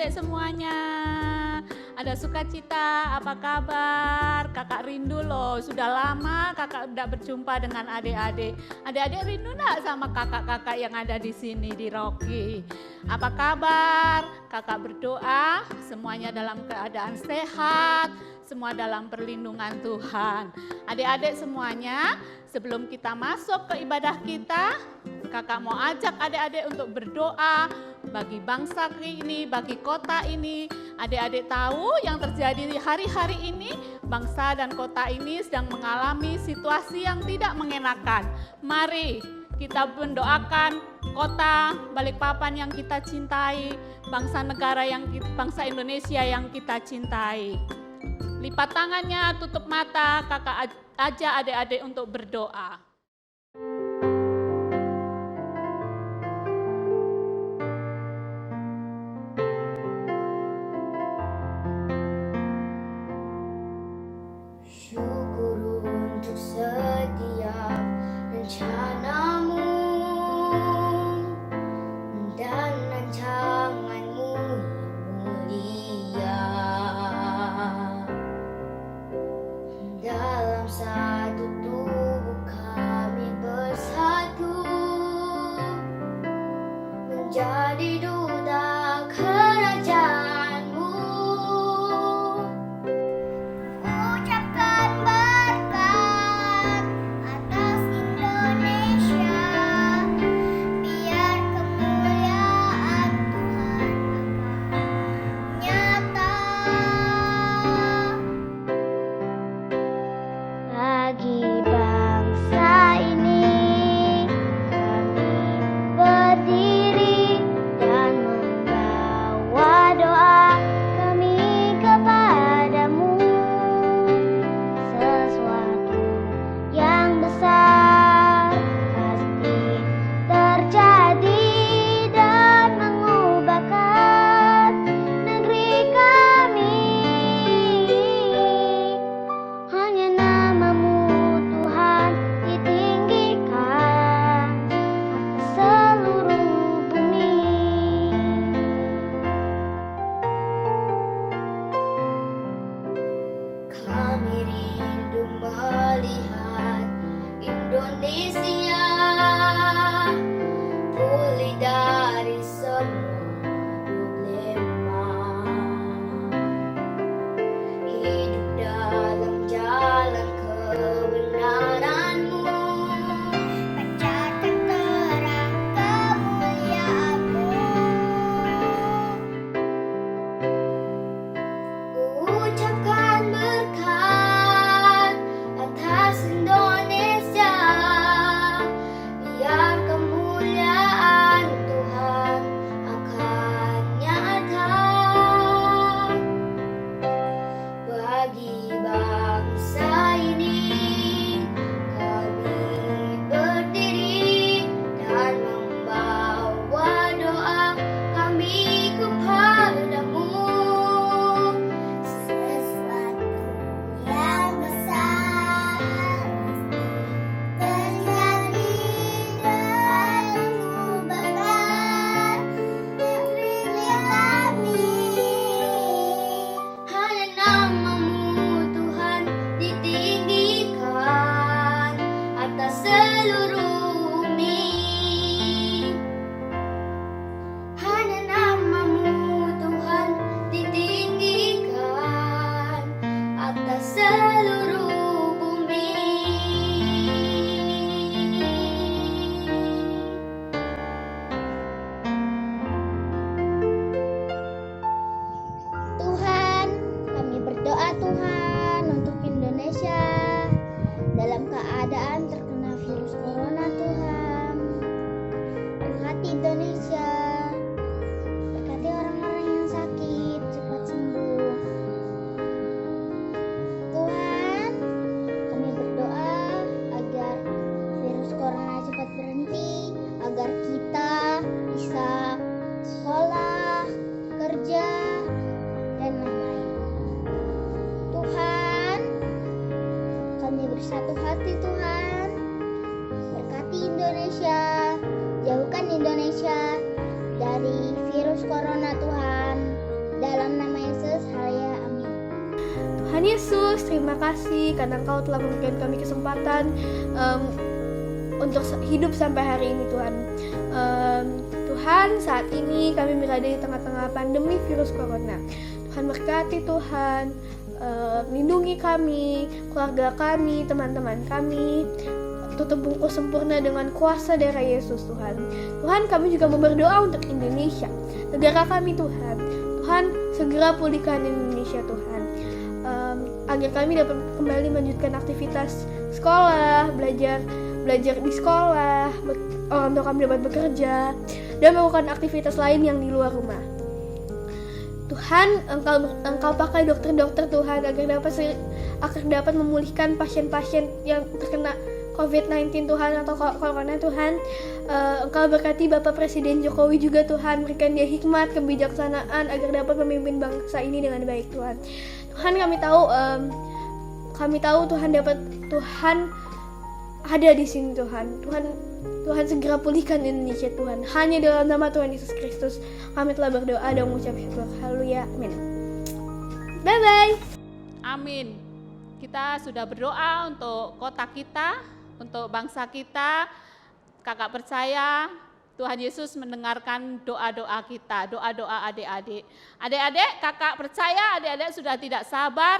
adik-adik semuanya. Ada sukacita, apa kabar? Kakak rindu loh, sudah lama kakak udah berjumpa dengan adik-adik. Adik-adik rindu enggak sama kakak-kakak yang ada di sini di Rocky? Apa kabar? Kakak berdoa semuanya dalam keadaan sehat, semua dalam perlindungan Tuhan. Adik-adik semuanya, sebelum kita masuk ke ibadah kita, kakak mau ajak adik-adik untuk berdoa bagi bangsa ini, bagi kota ini. Adik-adik tahu yang terjadi di hari-hari ini, bangsa dan kota ini sedang mengalami situasi yang tidak mengenakan. Mari kita mendoakan kota Balikpapan yang kita cintai, bangsa negara bangsa Indonesia yang kita cintai. Lipat tangannya, tutup mata, kakak ajak adik-adik untuk berdoa. Syukur untuk setiap rencanamu dan rancanganmu mulia. Dalam satu tubuh kami bersatu menjadi duta kerajaanmu. Ucapkan berkat atas Indonesia, biar kemuliaan Tuhan akan nyata. Bagi bangsa ini kami berdiri dan membawa doa kami kepadamu. Sesuatu yang besar pasti terjadi dan mengubahkan negeri kami. Hanya namamu Tuhan ditinggikan atas seluruh bumi. Kami rindu melihat Indonesia pulih dari semua problema, hidup dalam jalan kebenaranmu, pancarkan terang kemuliaanmu. Ucapkan berkat atas Indonesia, biar kemuliaan Tuhan akan nyata. Bagi bangsa ini kami berdiri dan membawa doa kami kepadamu. Sesuatu yang besar terjadi dan mengubahkan negeri kami. Hanya namamu Tuhan ditinggikan atas seluruh bumi. Hanya namamu Tuhan ditinggikan atas seluruh bumi. Tuhan, kami berdoa Tuhan untuk Indonesia dalam keadaan terkena virus corona Tuhan. Berkati Indonesia, berkati orang-orang yang sakit cepat sembuh. Tuhan, kami berdoa agar virus corona cepat berhenti, agar kita bisa sekolah, kerja, dan lain-lain. Tuhan, kami bersatu hati Tuhan, berkati Indonesia, jauhkan Indonesia dari virus corona Tuhan. Dalam nama Yesus, haleluya, amin. Tuhan Yesus, terima kasih karena Engkau telah memberikan kami kesempatan untuk hidup sampai hari ini Tuhan. Tuhan, saat ini kami berada di tengah-tengah pandemi virus corona. Tuhan berkati Tuhan, lindungi kami, keluarga kami, teman-teman kami. Tutup bungkus sempurna dengan kuasa darah Yesus Tuhan. Tuhan, kami juga mau berdoa untuk Indonesia, negara kami Tuhan. Tuhan, segera pulihkan Indonesia Tuhan. Agar kami dapat kembali melanjutkan aktivitas sekolah, belajar di sekolah, orang tua kami dapat bekerja, dan melakukan aktivitas lain yang di luar rumah. Tuhan, Engkau pakai dokter-dokter Tuhan agar dapat memulihkan pasien-pasien yang terkena COVID-19 Tuhan atau corona Tuhan. Engkau berkati Bapak Presiden Jokowi juga Tuhan, berikan dia hikmat, kebijaksanaan agar dapat memimpin bangsa ini dengan baik Tuhan. Tuhan, kami tahu Tuhan ada di sini Tuhan. Tuhan segera pulihkan Indonesia Tuhan. Hanya dalam nama Tuhan Yesus Kristus kami telah berdoa dan mengucap syukur. Haleluya. Amin. Bye bye. Amin. Kita sudah berdoa untuk kota kita, untuk bangsa kita. Kakak percaya Tuhan Yesus mendengarkan doa-doa kita, doa-doa adik-adik. Adik-adik, kakak percaya adik-adik sudah tidak sabar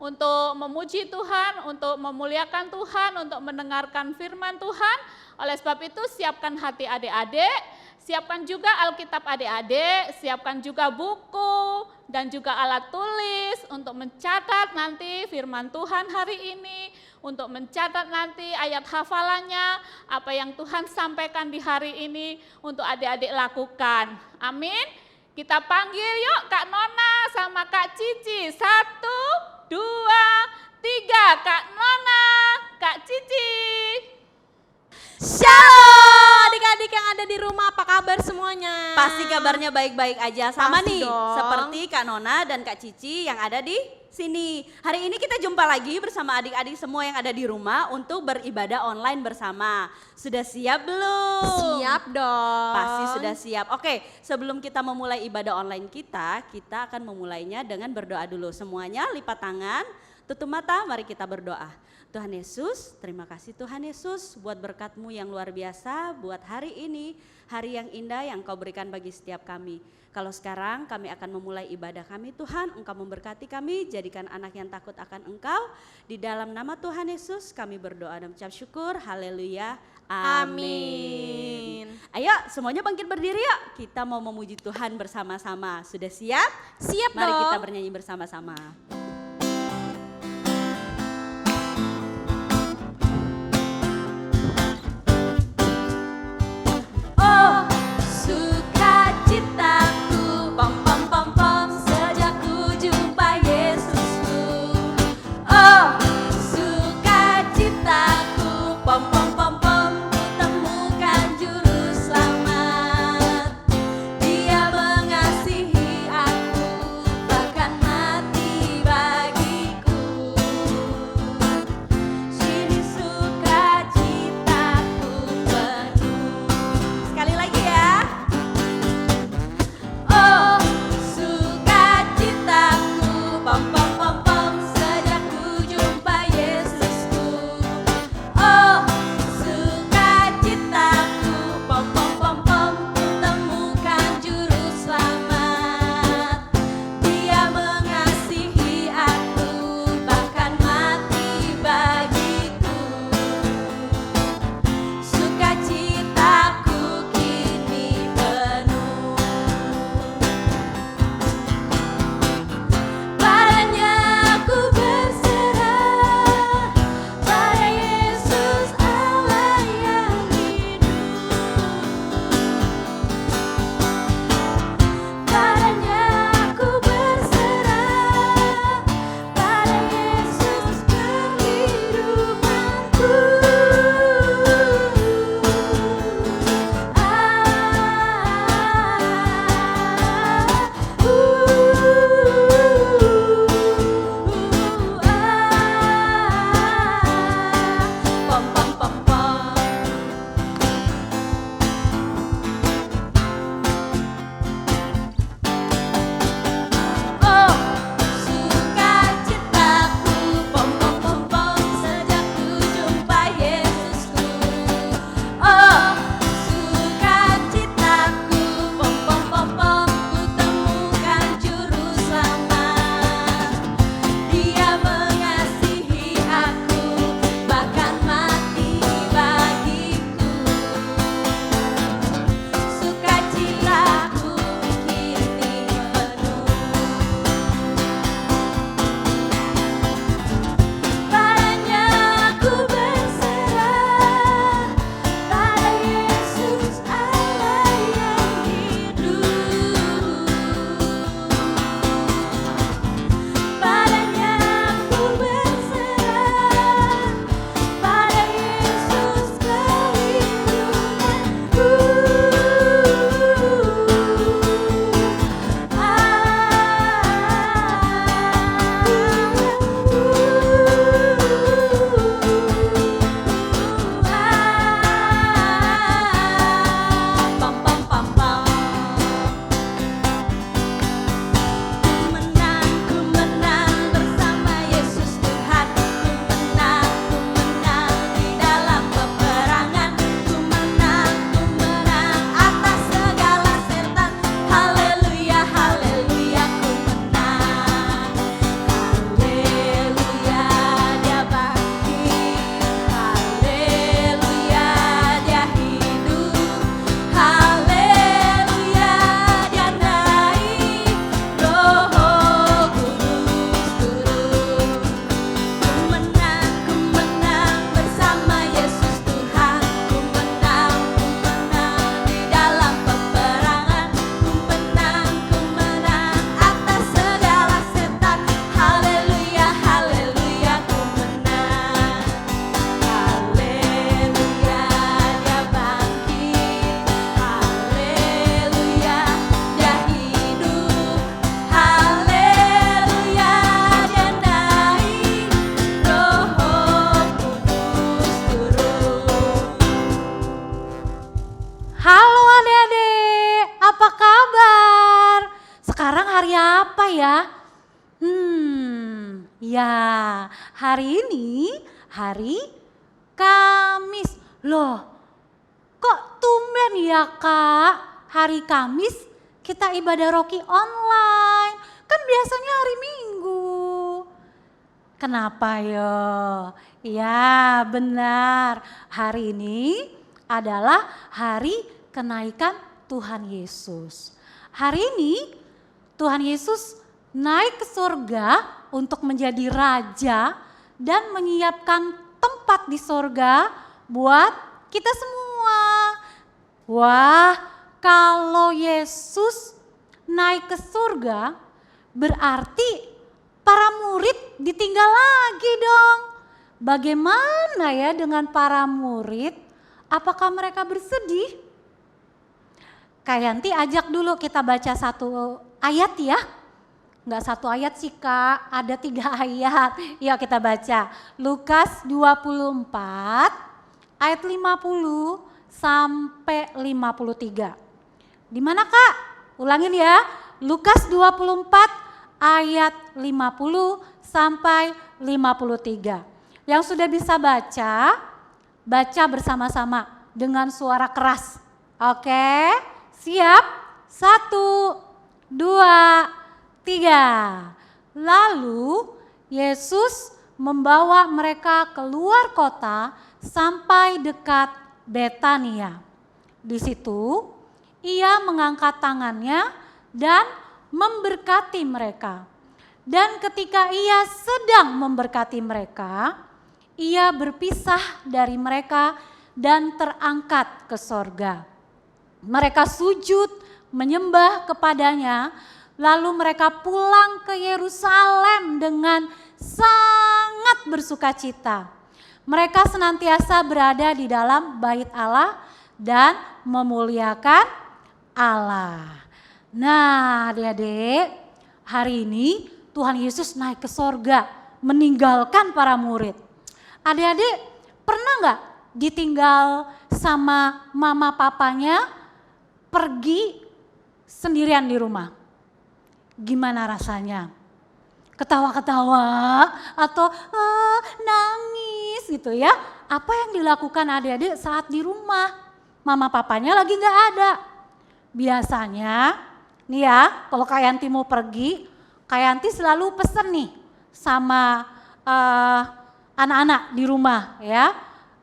untuk memuji Tuhan, untuk memuliakan Tuhan, untuk mendengarkan firman Tuhan. Oleh sebab itu siapkan hati adik-adik, siapkan juga Alkitab adik-adik, siapkan juga buku dan juga alat tulis untuk mencatat nanti firman Tuhan hari ini, untuk mencatat nanti ayat hafalannya, apa yang Tuhan sampaikan di hari ini untuk adik-adik lakukan. Amin. Kita panggil yuk Kak Nona sama Kak Cici. 1, 2, 3. Kak Nona, Kak Cici. Shalom adik-adik yang ada di rumah, apa kabar semuanya? Pasti kabarnya baik-baik aja. Sama Pasti nih dong. seperti Kak Nona dan Kak Cici yang ada di sini. Hari ini kita jumpa lagi bersama adik-adik semua yang ada di rumah untuk beribadah online bersama. Sudah siap belum? Siap dong. Pasti sudah siap. Oke, sebelum kita memulai ibadah online kita akan memulainya dengan berdoa dulu. Semuanya lipat tangan, tutup mata, mari kita berdoa. Tuhan Yesus, terima kasih Tuhan Yesus buat berkat-Mu yang luar biasa buat hari ini, hari yang indah yang Kau berikan bagi setiap kami. Kalau sekarang kami akan memulai ibadah kami Tuhan, Engkau memberkati kami, jadikan anak yang takut akan Engkau. Di dalam nama Tuhan Yesus kami berdoa dan mengucap syukur, haleluya, amin. Ayo semuanya bangkit berdiri yuk, kita mau memuji Tuhan bersama-sama. Sudah siap? Siap Mari dong. kita bernyanyi bersama-sama. Oh, sukacitaku, pom pom pom pom, sejak ku jumpa Yesusku. Oh, sukacitaku, pom pom pom pom, ku temukan juru selamat. Dia mengasihi aku, bahkan mati Ya, hari ini hari Kamis. Loh, kok tumben ya Kak, hari Kamis kita ibadah Rocky online? Kan biasanya hari Minggu. Kenapa yo? Ya benar, hari ini adalah hari kenaikan Tuhan Yesus. Hari ini Tuhan Yesus naik ke surga untuk menjadi raja dan menyiapkan tempat di surga buat kita semua. Wah, kalau Yesus naik ke surga berarti para murid ditinggal lagi dong. Bagaimana ya dengan para murid? Apakah mereka bersedih? Kak Yanti ajak dulu kita baca satu ayat ya. Enggak satu ayat sih Kak, ada 3 ayat. Yuk kita baca. Lukas 24 ayat 50 sampai 53. Di mana Kak? Ulangin ya. Lukas 24 ayat 50 sampai 53. Yang sudah bisa baca bersama-sama dengan suara keras. Oke, siap? 1, 2, 3. Lalu Yesus membawa mereka keluar kota sampai dekat Betania. Di situ ia mengangkat tangannya dan memberkati mereka. Dan ketika ia sedang memberkati mereka, ia berpisah dari mereka dan terangkat ke sorga. Mereka sujud menyembah kepadanya, lalu mereka pulang ke Yerusalem dengan sangat bersukacita. Mereka senantiasa berada di dalam bait Allah dan memuliakan Allah. Nah adik-adik, hari ini Tuhan Yesus naik ke sorga meninggalkan para murid. Adik-adik pernah nggak ditinggal sama mama papanya pergi sendirian di rumah? Gimana rasanya? Ketawa-ketawa atau nangis gitu ya? Apa yang dilakukan adik-adik saat di rumah? Mama papanya lagi nggak ada. Biasanya nih ya, kalau Kak Yanti mau pergi, Kak Yanti selalu pesen nih sama anak-anak di rumah ya.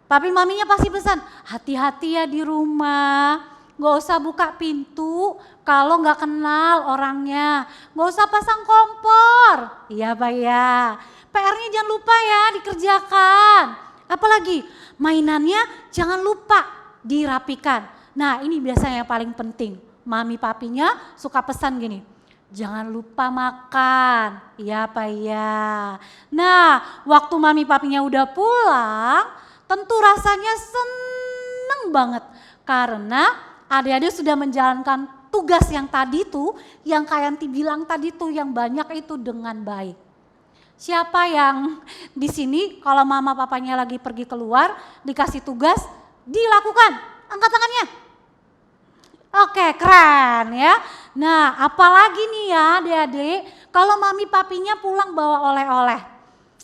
Tapi maminya pasti pesan, hati-hati ya di rumah, gak usah buka pintu kalau gak kenal orangnya, gak usah pasang kompor. Iya Pak ya, PR-nya jangan lupa ya dikerjakan. Apalagi mainannya jangan lupa dirapikan. Nah ini biasanya yang paling penting, mami papinya suka pesan gini, jangan lupa makan, iya Pak ya. Nah waktu mami papinya udah pulang, tentu rasanya seneng banget. Karena adik-adik sudah menjalankan tugas yang tadi tuh, yang Kak Yanti bilang tadi tuh, yang banyak itu dengan baik. Siapa yang di sini kalau mama papanya lagi pergi keluar, dikasih tugas, dilakukan? Angkat tangannya. Oke, keren ya. Nah, apalagi nih ya adik-adik, kalau mami papinya pulang bawa oleh-oleh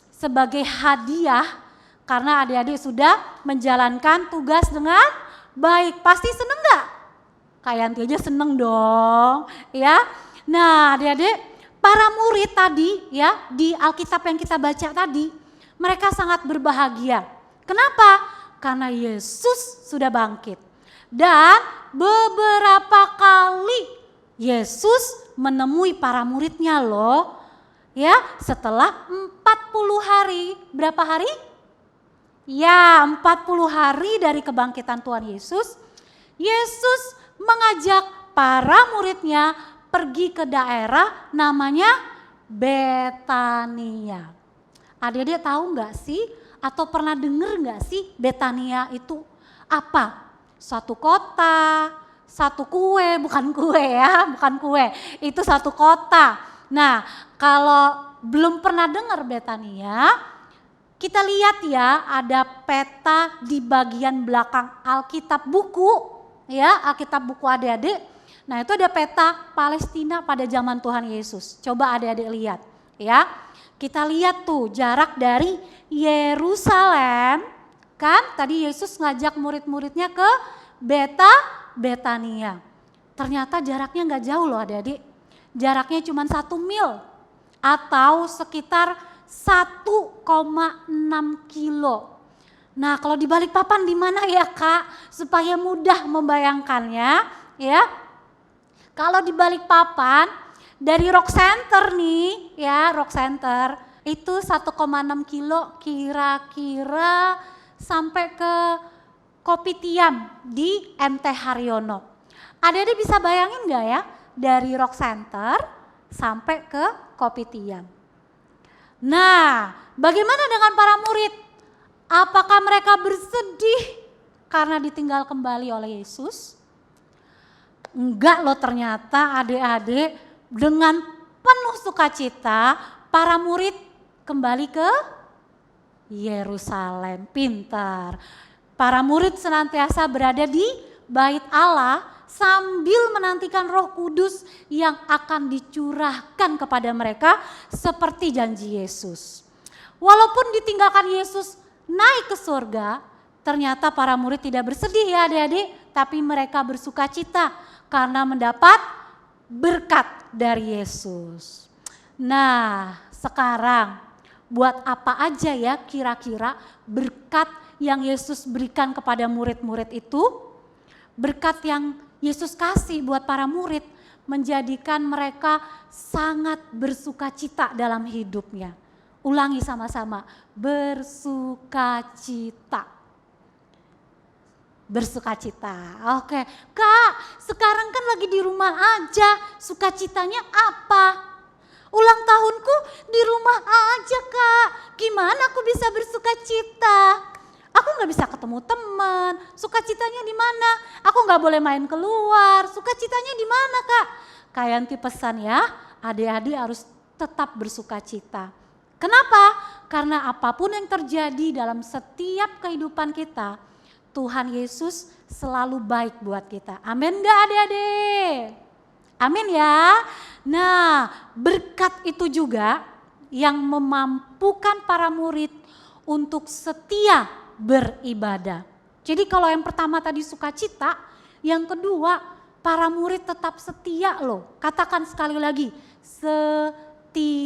sebagai hadiah karena adik-adik sudah menjalankan tugas dengan baik. Pasti seneng gak? Kak Yanti aja seneng dong ya. Nah adik-adik, para murid tadi ya di Alkitab yang kita baca tadi, mereka sangat berbahagia. Kenapa? Karena Yesus sudah bangkit. Dan beberapa kali Yesus menemui para muridnya loh. Ya, setelah 40 hari. Berapa hari? Ya, 40 hari dari kebangkitan Tuhan Yesus. Yesus mengajak para muridnya pergi ke daerah namanya Betania. Adik-adik tahu nggak sih atau pernah dengar nggak sih Betania itu apa? Satu kota, satu kue, bukan kue ya, bukan kue. Itu satu kota. Nah, kalau belum pernah dengar Betania, kita lihat ya ada peta di bagian belakang Alkitab buku, ya Alkitab buku adik-adik. Nah itu ada peta Palestina pada zaman Tuhan Yesus. Coba adik-adik lihat ya. kita lihat tuh jarak dari Yerusalem, kan tadi Yesus ngajak murid-muridnya ke Betania. Ternyata jaraknya nggak jauh loh adik-adik. Jaraknya cuma 1 mil atau sekitar 1,6 kilo. Nah kalau di Balikpapan di mana ya Kak? Supaya mudah membayangkannya ya. Kalau di Balikpapan dari Rock Center nih ya, Rock Center itu 1,6 kilo kira-kira sampai ke Kopitiam di MT Haryono. Adik-adik bisa bayangin gak ya dari Rock Center sampai ke Kopitiam. Nah bagaimana dengan para murid? Apakah mereka bersedih karena ditinggal kembali oleh Yesus? Enggak loh, ternyata adik-adik dengan penuh sukacita para murid kembali ke Yerusalem. Pintar. Para murid senantiasa berada di bait Allah sambil menantikan Roh Kudus yang akan dicurahkan kepada mereka seperti janji Yesus. Walaupun ditinggalkan Yesus naik ke surga, ternyata para murid tidak bersedih ya adik-adik, tapi mereka bersukacita karena mendapat berkat dari Yesus. Nah, sekarang buat apa aja ya kira-kira berkat yang Yesus berikan kepada murid-murid itu? Berkat yang Yesus kasih buat para murid menjadikan mereka sangat bersukacita dalam hidupnya. Ulangi sama-sama, bersukacita. Bersukacita. Oke, Kak, sekarang kan lagi di rumah aja, sukacitanya apa? Ulang tahunku di rumah aja, Kak. Gimana aku bisa bersukacita? Aku gak bisa ketemu teman, sukacitanya di mana? Aku gak boleh main keluar, sukacitanya di mana, Kak? Kak Yanti pesan ya, adik-adik harus tetap bersukacita. Kenapa? Karena apapun yang terjadi dalam setiap kehidupan kita, Tuhan Yesus selalu baik buat kita. Amin gak adik-adik? Amin ya. Nah, berkat itu juga yang memampukan para murid untuk setia beribadah. Jadi kalau yang pertama tadi sukacita, yang kedua para murid tetap setia loh. Katakan sekali lagi, setia.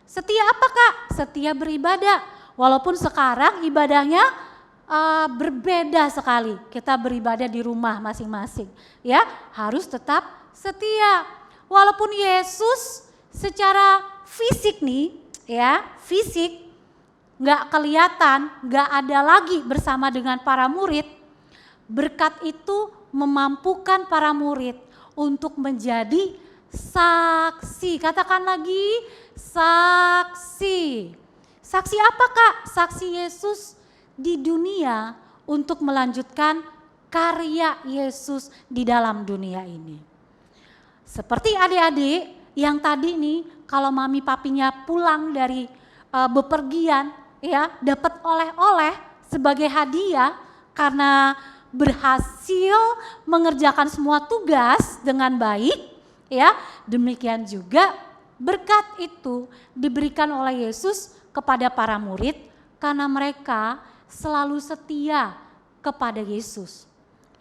Setia apa Kak? Setia beribadah. Walaupun sekarang ibadahnya berbeda sekali. Kita beribadah di rumah masing-masing. Ya, harus tetap setia. Walaupun Yesus secara fisik nih, ya, fisik nggak kelihatan, nggak ada lagi bersama dengan para murid, berkat itu memampukan para murid untuk menjadi saksi. Katakan lagi, saksi. Saksi apa Kak? Saksi Yesus di dunia untuk melanjutkan karya Yesus di dalam dunia ini. Seperti adik-adik yang tadi nih, kalau mami papinya pulang dari bepergian, ya dapat oleh-oleh sebagai hadiah karena berhasil mengerjakan semua tugas dengan baik, ya demikian juga berkat itu diberikan oleh Yesus kepada para murid karena mereka selalu setia kepada Yesus,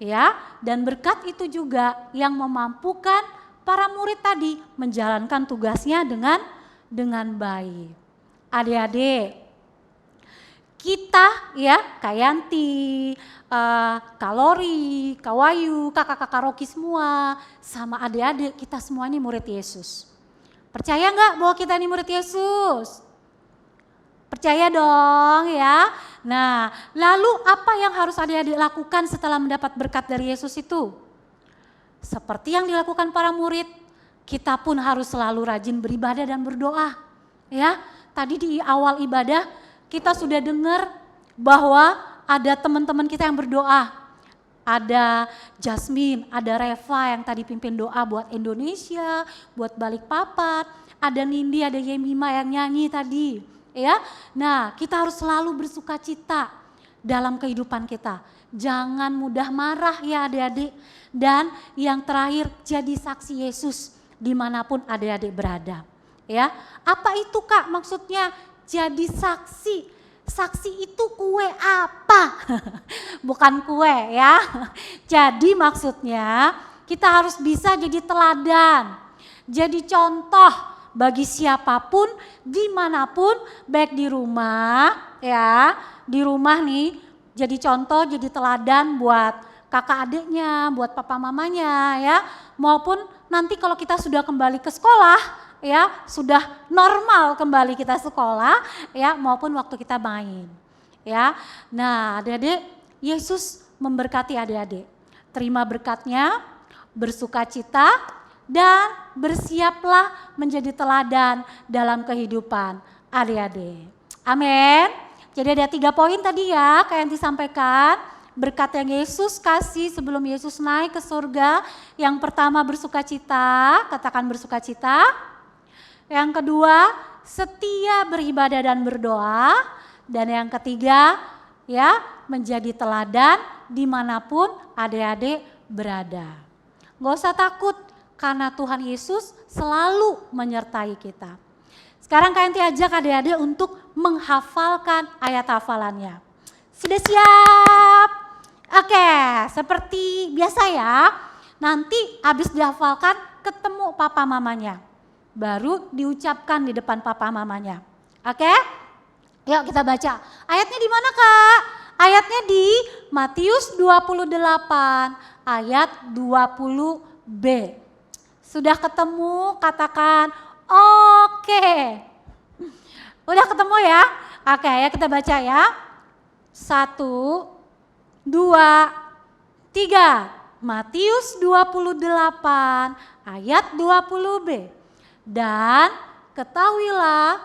ya. Dan berkat itu juga yang memampukan para murid tadi menjalankan tugasnya dengan baik. Adik-adik, kita ya Kak Yanti, Kak Lori, Kak Wayu, kakak-kakak Rocky semua, sama adik-adik kita semua ini murid Yesus. Percaya nggak bahwa kita ini murid Yesus? Percaya dong ya. Nah, lalu apa yang harus adik-adik lakukan setelah mendapat berkat dari Yesus itu? Seperti yang dilakukan para murid, kita pun harus selalu rajin beribadah dan berdoa. Ya, tadi di awal ibadah kita sudah dengar bahwa ada teman-teman kita yang berdoa. Ada Jasmine, ada Reva yang tadi pimpin doa buat Indonesia, buat Balikpapan. Ada Nindi, ada Yemima yang nyanyi tadi. Ya, nah kita harus selalu bersukacita dalam kehidupan kita. Jangan mudah marah ya adik-adik. Dan yang terakhir jadi saksi Yesus dimanapun adik-adik berada. Ya, apa itu Kak maksudnya jadi saksi? Saksi itu kue apa? Bukan kue ya. Jadi maksudnya kita harus bisa jadi teladan, jadi contoh bagi siapapun, dimanapun, baik di rumah ya, di rumah nih, jadi contoh, jadi teladan buat kakak adiknya, buat papa mamanya ya, maupun nanti kalau kita sudah kembali ke sekolah ya, sudah normal kembali kita sekolah ya, maupun waktu kita main ya. Nah adik-adik, Yesus memberkati adik-adik, terima berkatnya, bersukacita, dan bersiaplah menjadi teladan dalam kehidupan adik-adik. Amin. Jadi ada 3 poin tadi ya, kayak yang disampaikan. Berkat yang Yesus kasih sebelum Yesus naik ke surga. Yang pertama bersukacita, katakan bersukacita. Yang kedua setia beribadah dan berdoa. Dan yang ketiga ya, menjadi teladan dimanapun adik-adik berada. Gak usah takut karena Tuhan Yesus selalu menyertai kita. Sekarang kalian ajak adik-adik untuk menghafalkan ayat hafalannya. Sudah siap? Oke, seperti biasa ya. Nanti habis dihafalkan ketemu papa mamanya. Baru diucapkan di depan papa mamanya. Oke? Yuk kita baca. Ayatnya di mana Kak? Ayatnya di Matius 28 ayat 20b. Sudah ketemu? Katakan oke. Udah ketemu ya? Oke ya, kita baca ya. 1, 2, 3. Matius 28 ayat 20b. Dan ketahuilah,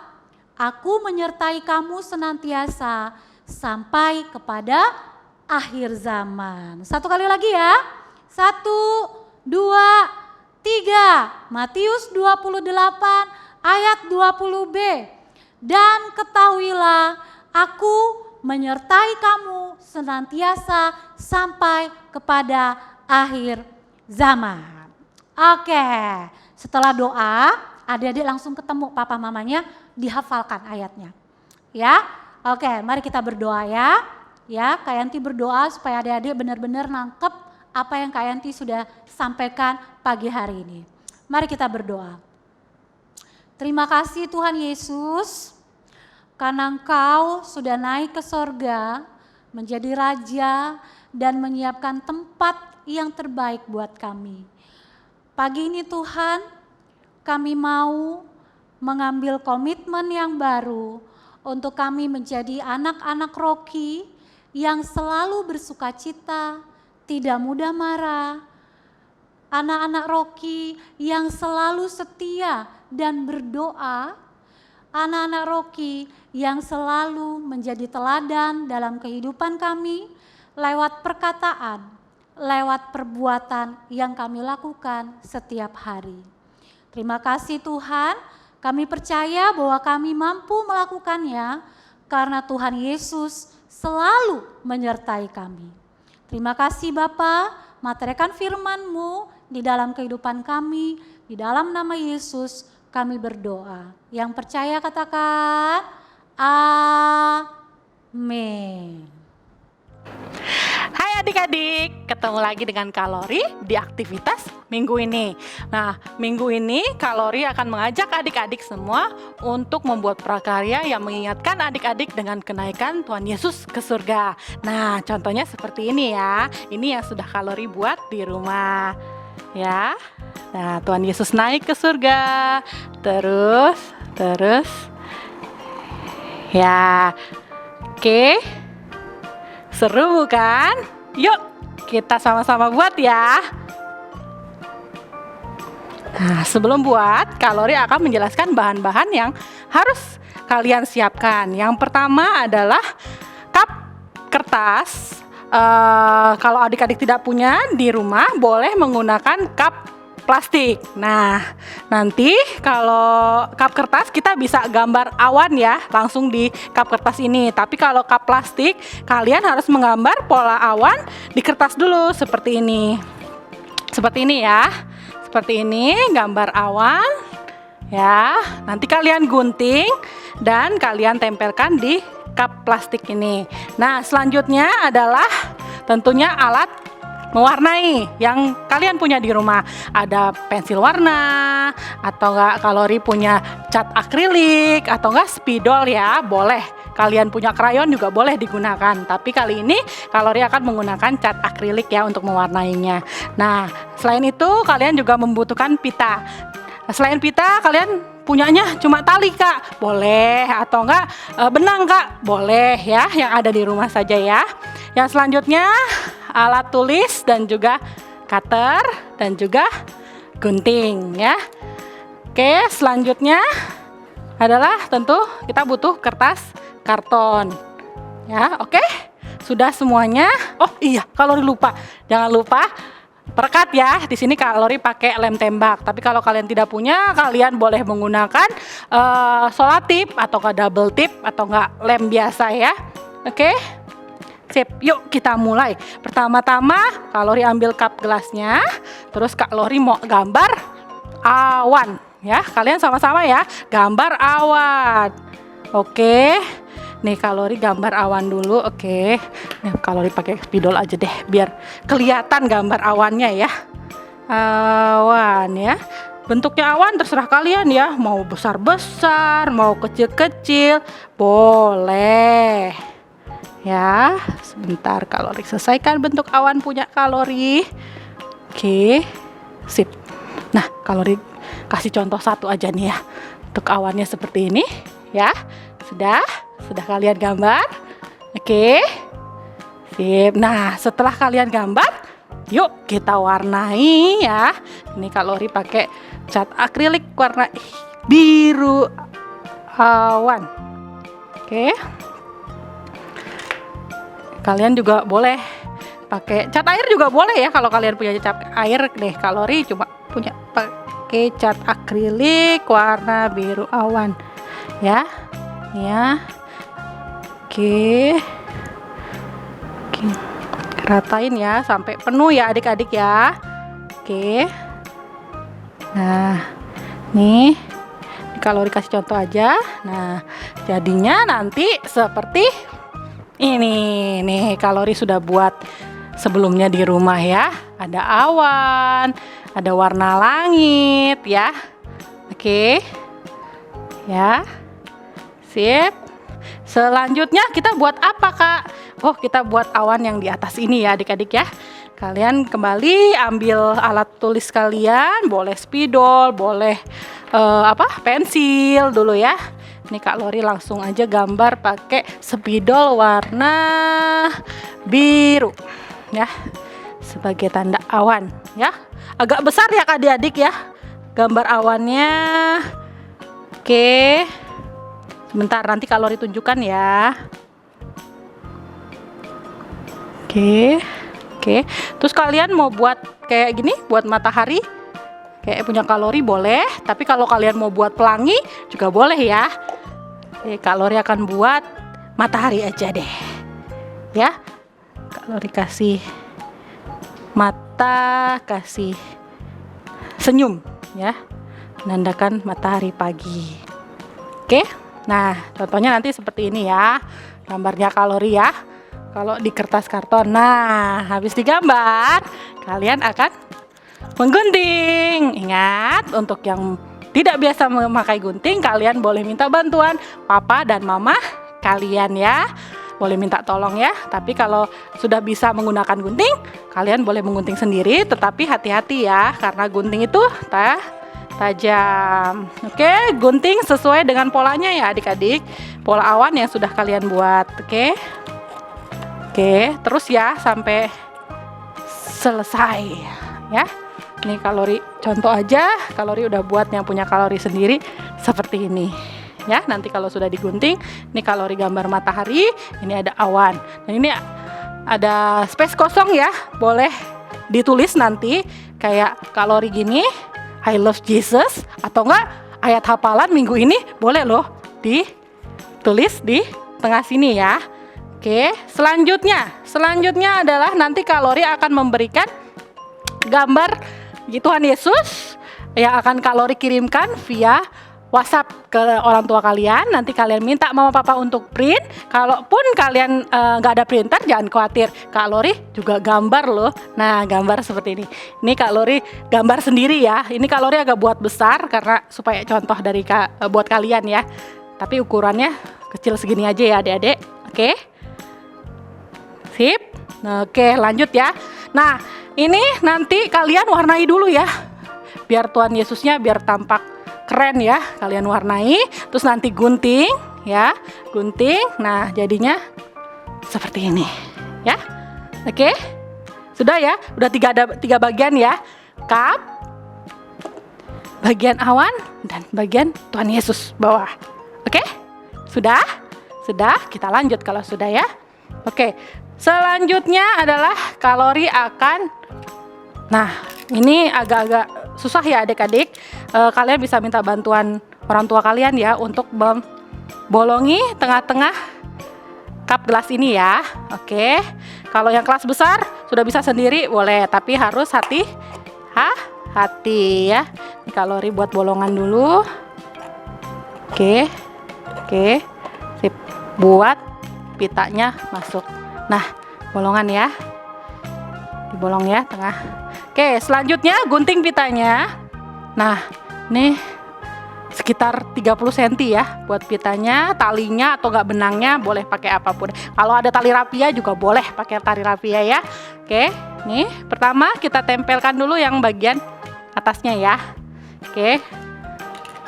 aku menyertai kamu senantiasa sampai kepada akhir zaman. Satu kali lagi ya. 1, 2, 3. Matius 28 ayat 20b. Dan ketahuilah, aku menyertai kamu senantiasa sampai kepada akhir zaman. Oke, setelah doa, adik-adik langsung ketemu papa mamanya, dihafalkan ayatnya. Ya, oke, mari kita berdoa ya. Ya, Kak Yanti berdoa supaya adik-adik benar-benar nangkep apa yang Kak Yanti sudah sampaikan pagi hari ini. Mari kita berdoa. Terima kasih Tuhan Yesus, karena Engkau sudah naik ke sorga, menjadi Raja dan menyiapkan tempat yang terbaik buat kami. Pagi ini Tuhan, kami mau mengambil komitmen yang baru untuk kami menjadi anak-anak Rocky yang selalu bersukacita, tidak mudah marah. Anak-anak Rocky yang selalu setia dan berdoa. Anak-anak Rocky yang selalu menjadi teladan dalam kehidupan kami lewat perkataan, lewat perbuatan yang kami lakukan setiap hari. Terima kasih Tuhan, kami percaya bahwa kami mampu melakukannya karena Tuhan Yesus selalu menyertai kami. Terima kasih Bapa, materikan firman-Mu di dalam kehidupan kami, di dalam nama Yesus kami berdoa. Yang percaya katakan, amin. Hai adik-adik, ketemu lagi dengan Kalori di aktivitas minggu ini. Nah, minggu ini Kalori akan mengajak adik-adik semua untuk membuat prakarya yang mengingatkan adik-adik dengan kenaikan Tuhan Yesus ke surga. Nah, contohnya seperti ini ya. Ini yang sudah Kalori buat di rumah. Ya. Nah, Tuhan Yesus naik ke surga. Terus. Ya. Oke. Seru bukan? Yuk kita sama-sama buat ya. Nah, sebelum buat, Kalori akan menjelaskan bahan-bahan yang harus kalian siapkan. Yang pertama adalah cup kertas. Kalau adik-adik tidak punya di rumah, boleh menggunakan cup plastik. Nah, nanti kalau cup kertas kita bisa gambar awan ya, langsung di cup kertas ini. Tapi kalau cup plastik, kalian harus menggambar pola awan di kertas dulu seperti ini. Seperti ini ya. Seperti ini, gambar awan Ya, nanti kalian gunting dan kalian tempelkan di cup plastik ini. Nah, selanjutnya adalah tentunya alat mewarnai yang kalian punya di rumah. Ada pensil warna, atau enggak kalori punya cat akrilik, atau enggak spidol ya, boleh. Kalian punya krayon juga boleh digunakan. Tapi kali ini kalori akan menggunakan cat akrilik ya untuk mewarnainya. Nah, selain itu kalian juga membutuhkan pita. Selain pita, kalian punyanya cuma tali kak, boleh, atau enggak benang kak, boleh ya, yang ada di rumah saja ya. Yang selanjutnya alat tulis dan juga cutter dan juga gunting ya. Oke, selanjutnya adalah tentu kita butuh kertas karton ya. Oke, sudah semuanya. Oh iya, kalori lupa, jangan lupa perekat ya. Di sini kalori pakai lem tembak. Tapi kalau kalian tidak punya, kalian boleh menggunakan solatip atau double tip atau enggak lem biasa ya. Oke. Sip, yuk kita mulai. Pertama-tama kalori ambil cup gelasnya. Terus kalori mau gambar awan ya. Kalian sama-sama ya, gambar awan. Oke. Nih kalori gambar awan dulu, oke. Nih kalori pakai spidol aja deh, biar kelihatan gambar awannya ya. Awan ya. Bentuknya awan terserah kalian ya, mau besar-besar, mau kecil-kecil, boleh. Ya, sebentar kalori selesaikan bentuk awan punya kalori. Oke, sip. Nah, kalori kasih contoh satu aja nih ya. Untuk awannya seperti ini ya. Sudah kalian gambar? Oke. Sip. Nah, setelah kalian gambar, yuk kita warnai ya. Ini kalori pakai cat akrilik warna biru awan. Oke. Kalian juga boleh pakai cat air juga boleh ya, kalau kalian punya cat air deh. Kalori cuma punya pakai cat akrilik warna biru awan. Ya. Ya. Oke, ratain ya sampai penuh ya adik-adik ya. Oke. Nah, nih kalori kasih contoh aja. Nah, jadinya nanti seperti ini nih, kalori sudah buat sebelumnya di rumah ya. Ada awan, ada warna langit ya. Oke. Ya. Sip. Selanjutnya kita buat apa kak? Oh, kita buat awan yang di atas ini ya adik-adik ya. Kalian kembali ambil alat tulis kalian, boleh spidol, boleh pensil dulu ya. Ini Kak Lori langsung aja gambar pakai spidol warna biru ya, sebagai tanda awan ya. Agak besar ya kak adik-adik ya gambar awannya. Oke. Sebentar, nanti kalori tunjukkan ya. Oke. Terus kalian mau buat kayak gini, buat matahari, kayak punya kalori boleh. Tapi kalau kalian mau buat pelangi juga boleh ya. Kalori akan buat matahari aja deh. Ya. Kalori kasih mata, kasih senyum ya. Menandakan matahari pagi. Oke. Nah, contohnya nanti seperti ini ya, gambarnya kalori ya, kalau di kertas karton. Nah, habis digambar, kalian akan menggunting. Ingat, untuk yang tidak biasa memakai gunting, kalian boleh minta bantuan papa dan mama kalian ya. Boleh minta tolong ya, tapi kalau sudah bisa menggunakan gunting, kalian boleh menggunting sendiri, tetapi hati-hati ya, karena gunting itu tajam. Oke, gunting sesuai dengan polanya ya adik-adik, pola awan yang sudah kalian buat. Oke, terus ya sampai selesai ya. Ini kalori contoh aja, kalori udah buat yang punya kalori sendiri seperti ini ya. Nanti kalau sudah digunting, ini kalori gambar matahari, ini ada awan, dan ini ada space kosong ya, boleh ditulis nanti kayak kalori gini, I love Jesus, atau enggak ayat hafalan minggu ini boleh loh ditulis di tengah sini ya. Oke, selanjutnya adalah nanti kalori akan memberikan gambar Tuhan Yesus yang akan Kak Lori kirimkan via WhatsApp ke orang tua kalian. Nanti kalian minta mama papa untuk print. Kalaupun kalian nggak ada printer, jangan khawatir. Kak Lori juga gambar loh. Nah, gambar seperti ini. Ini Kak Lori gambar sendiri ya. Ini Kak Lori agak buat besar karena supaya contoh dari buat kalian ya. Tapi ukurannya kecil segini aja ya adik-adik. Oke. Sip. Oke, lanjut ya. Nah, ini nanti kalian warnai dulu ya. Biar Tuhan Yesusnya biar tampak keren ya, kalian warnai, terus nanti gunting ya, gunting. Nah, jadinya seperti ini ya. Oke, sudah ya, udah tiga bagian ya, cup, bagian awan, dan bagian Tuhan Yesus bawah. Oke, sudah, kita lanjut kalau sudah ya. Oke, selanjutnya adalah Kak Lori akan, nah ini agak-agak susah ya adik-adik, kalian bisa minta bantuan orang tua kalian ya untuk membolongi tengah-tengah cup gelas ini ya. Oke, kalau yang kelas besar sudah bisa sendiri boleh, tapi harus hati ya. Ini Kak Lori buat bolongan dulu. Oke, sip, buat pitanya masuk. Nah, bolongan ya, dibolong ya tengah. Oke, selanjutnya gunting pitanya. Nah, nih sekitar 30 cm ya buat pitanya, talinya atau enggak benangnya boleh pakai apapun. Kalau ada tali rapia juga boleh pakai tali rapia ya. Oke, nih pertama kita tempelkan dulu yang bagian atasnya ya. Oke.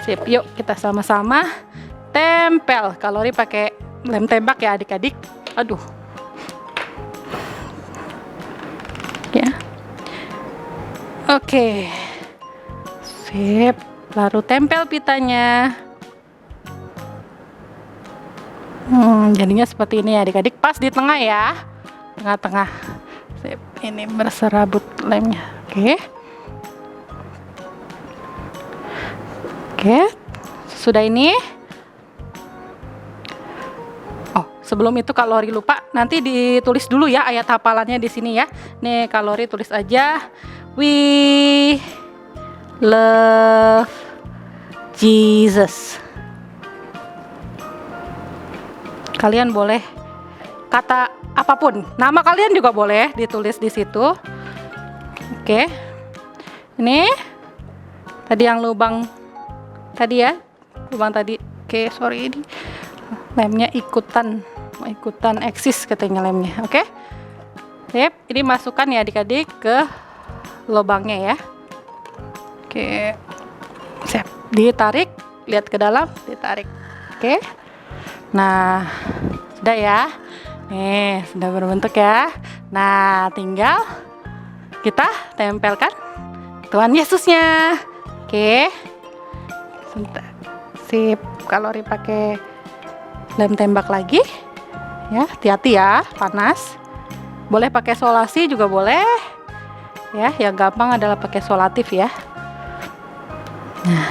Sip, yuk kita sama-sama tempel. Kak Lori pakai lem tembak ya adik-adik. Aduh. Ya. Oke, sip, baru tempel pitanya. Jadinya seperti ini ya adik-adik, pas di tengah ya, tengah-tengah. Sip, ini berserabut lemnya. Oke, sudah ini. Oh, sebelum itu Kak Lori lupa, nanti ditulis dulu ya ayat hafalannya di sini ya. Nih Kak Lori tulis aja. We love Jesus. Kalian boleh kata apapun, nama kalian juga boleh ditulis di situ. Oke, ini tadi yang lubang tadi ya, lubang tadi. Oke, sorry ini lemnya ikutan eksis katanya lemnya. Oke, sip, ini masukkan ya adik-adik ke lubangnya ya. Oke, siap, ditarik, lihat ke dalam, ditarik. Oke, nah sudah ya, nih sudah berbentuk ya. Nah, tinggal kita tempelkan Tuhan Yesusnya. Oke, sip. Kak Lori pakai lem tembak lagi ya, hati-hati ya, panas. Boleh pakai solasi juga boleh ya, yang gampang adalah pakai solatif ya. Nah,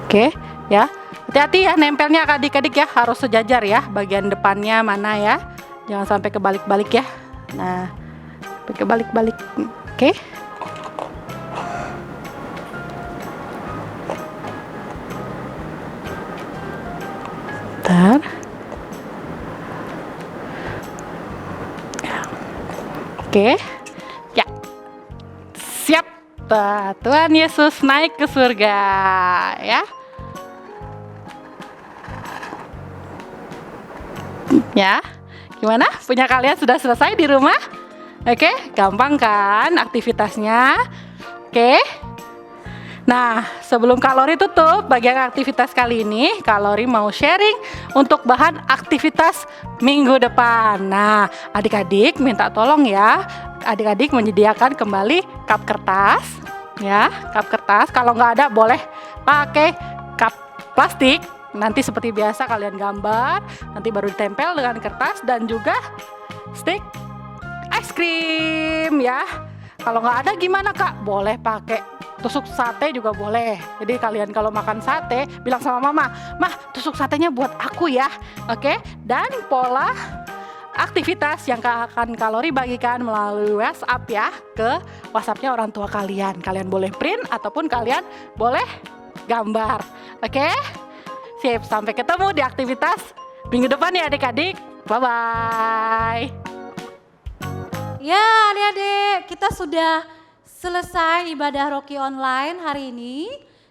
oke ya, hati-hati ya nempelnya adik-adik ya, harus sejajar ya, bagian depannya mana ya, jangan sampai kebalik-balik ya. Nah, sampai kebalik-balik. Oke. Bentar. Oke. Ya. Siap. Tuhan Yesus naik ke surga ya. Ya. Gimana? Punya kalian sudah selesai di rumah? Oke, gampang kan aktivitasnya? Oke. Nah, sebelum Kak Lori tutup bagian aktivitas kali ini, Kak Lori mau sharing untuk bahan aktivitas minggu depan. Nah, adik-adik minta tolong ya, adik-adik menyediakan kembali cup kertas, ya, cup kertas. Kalau nggak ada boleh pakai cup plastik. Nanti seperti biasa kalian gambar, nanti baru ditempel dengan kertas dan juga stick es krim ya. Kalau nggak ada gimana Kak? Boleh pakai tusuk sate juga boleh. Jadi kalian kalau makan sate bilang sama mama, "Mah, tusuk satenya buat aku ya." Oke? Dan pola aktivitas yang akan Kalori bagikan melalui WhatsApp ya, ke WhatsApp-nya orang tua kalian. Kalian boleh print ataupun kalian boleh gambar. Oke? Sip, sampai ketemu di aktivitas minggu depan ya adik-adik. Bye-bye. Ya adik-adik, kita sudah selesai ibadah Rocky online hari ini.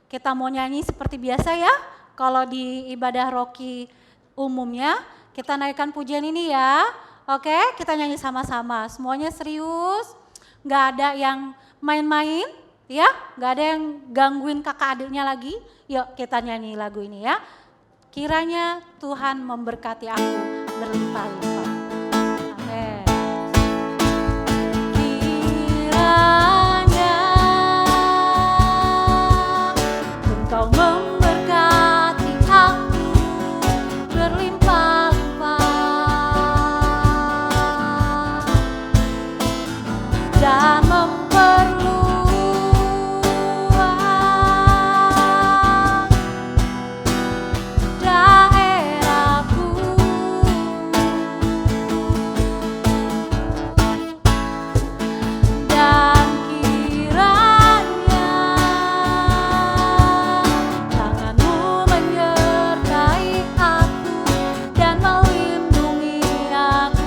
Kita mau nyanyi seperti biasa ya. Kalau di ibadah Rocky umumnya, kita naikkan pujian ini ya. Oke, kita nyanyi sama-sama. Semuanya serius, nggak ada yang main-main ya. Nggak ada yang gangguin kakak adiknya lagi. Yuk kita nyanyi lagu ini ya. Kiranya Tuhan memberkati aku berlimpah-limpah. Amin. Kiranya Engkau memberkati aku berlimpah-limpah dan memperluas daerahku. Dan kiranya tanganmu menyertai aku dan melindungi aku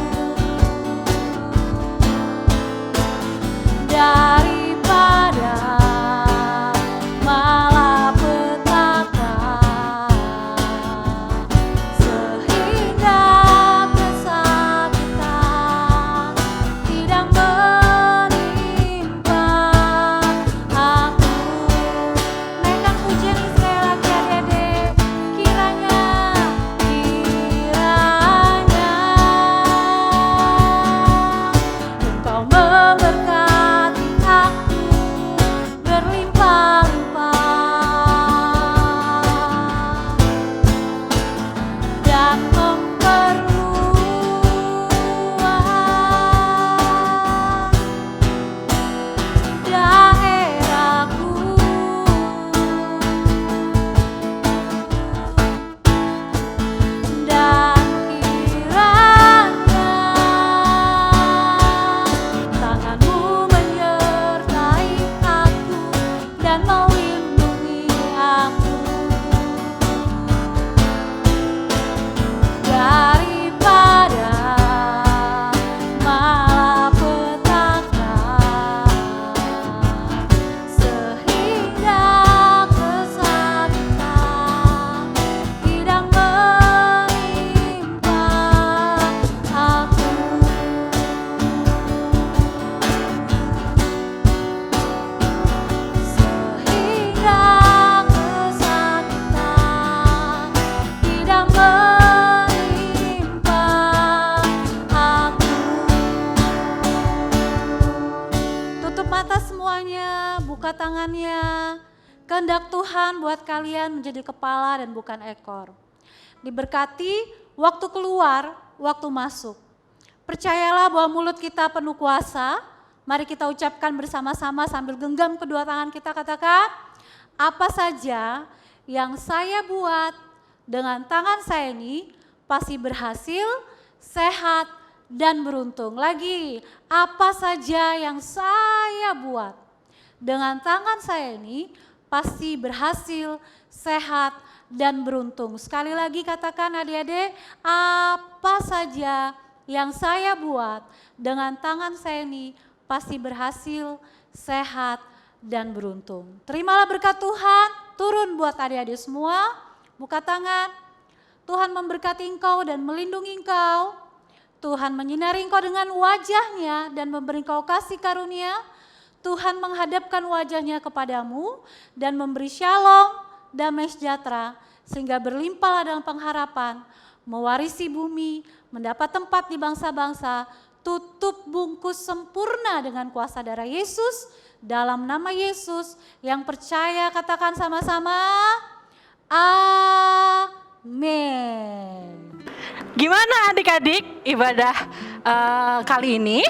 daripada malapetaka, sehingga kesakitan tidak menimpa aku. Naikkan pujian ini sekali lagi adik-adik. Kiranya Engkau memberkati aku berlimpah-limpah dan memperluas daerahku. Dan kiranya tanganmu menyertai aku dan melindungi aku daripada malapetaka, sehingga kesakitan tidak menimpa aku. Sehingga kesakitan tidak menimpa aku. Tutup mata semuanya, buka tangannya. Kehendak Tuhan buat kalian menjadi kepala dan bukan ekor. Diberkati waktu keluar, waktu masuk. Percayalah bahwa mulut kita penuh kuasa. Mari kita ucapkan bersama-sama sambil genggam kedua tangan kita, katakan, apa saja yang saya buat dengan tangan saya ini pasti berhasil, sehat, dan beruntung. Lagi, apa saja yang saya buat dengan tangan saya ini pasti berhasil, sehat, dan beruntung. Sekali lagi katakan adik-adik, apa saja yang saya buat dengan tangan saya ini pasti berhasil, sehat, dan beruntung. Terimalah berkat Tuhan, turun buat adik-adik semua, buka tangan. Tuhan memberkati engkau dan melindungi engkau. Tuhan menyinari engkau dengan wajahnya dan memberi engkau kasih karunia. Tuhan menghadapkan wajahnya kepadamu dan memberi shalom, damai sejahtera, sehingga berlimpahlah dalam pengharapan, mewarisi bumi, mendapat tempat di bangsa-bangsa, tutup bungkus sempurna dengan kuasa darah Yesus, dalam nama Yesus. Yang percaya katakan sama-sama, amin. Gimana adik-adik ibadah kali ini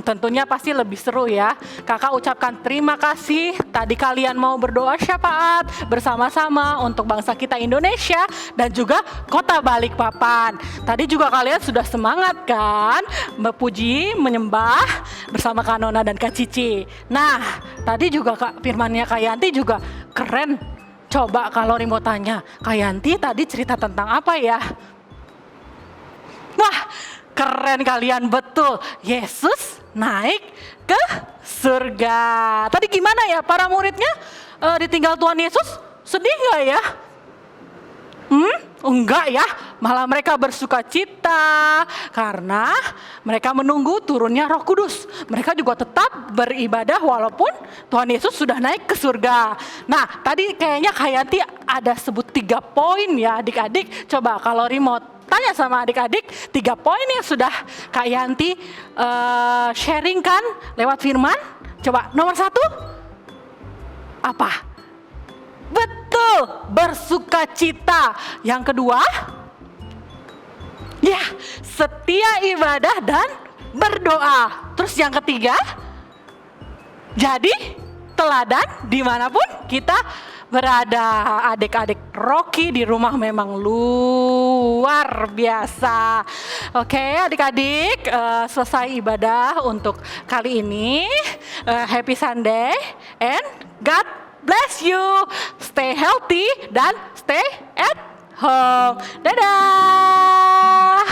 tentunya pasti lebih seru ya. Kakak ucapkan terima kasih. Tadi kalian mau berdoa syafaat bersama-sama untuk bangsa kita Indonesia dan juga kota Balikpapan. Tadi juga kalian sudah semangat kan memuji, menyembah bersama Kak Nona dan Kak Cici. Nah, tadi juga firmannya Kak Yanti juga keren. Coba kalau Rimo tanya, Kak Yanti tadi cerita tentang apa ya? Wah, keren kalian, betul. Yesus naik ke surga. Tadi gimana ya para muridnya ditinggal Tuhan Yesus? Sedih nggak ya? Enggak ya, malah mereka bersuka cita karena mereka menunggu turunnya Roh Kudus. Mereka juga tetap beribadah walaupun Tuhan Yesus sudah naik ke surga. Nah, tadi kayaknya Kak Yanti ada sebut 3 poin ya adik-adik. Coba kalau remote tanya sama adik-adik 3 poin yang sudah Kak Yanti sharingkan lewat firman. Coba nomor 1 apa? Betul, bersuka cita. Yang kedua, ya, setia ibadah dan berdoa. Terus yang ketiga, jadi teladan dimanapun kita berada. Adik-adik Rocky di rumah memang luar biasa. Oke, adik-adik, selesai ibadah untuk kali ini. Happy Sunday and God bless you. Stay healthy dan stay at home. Dadah.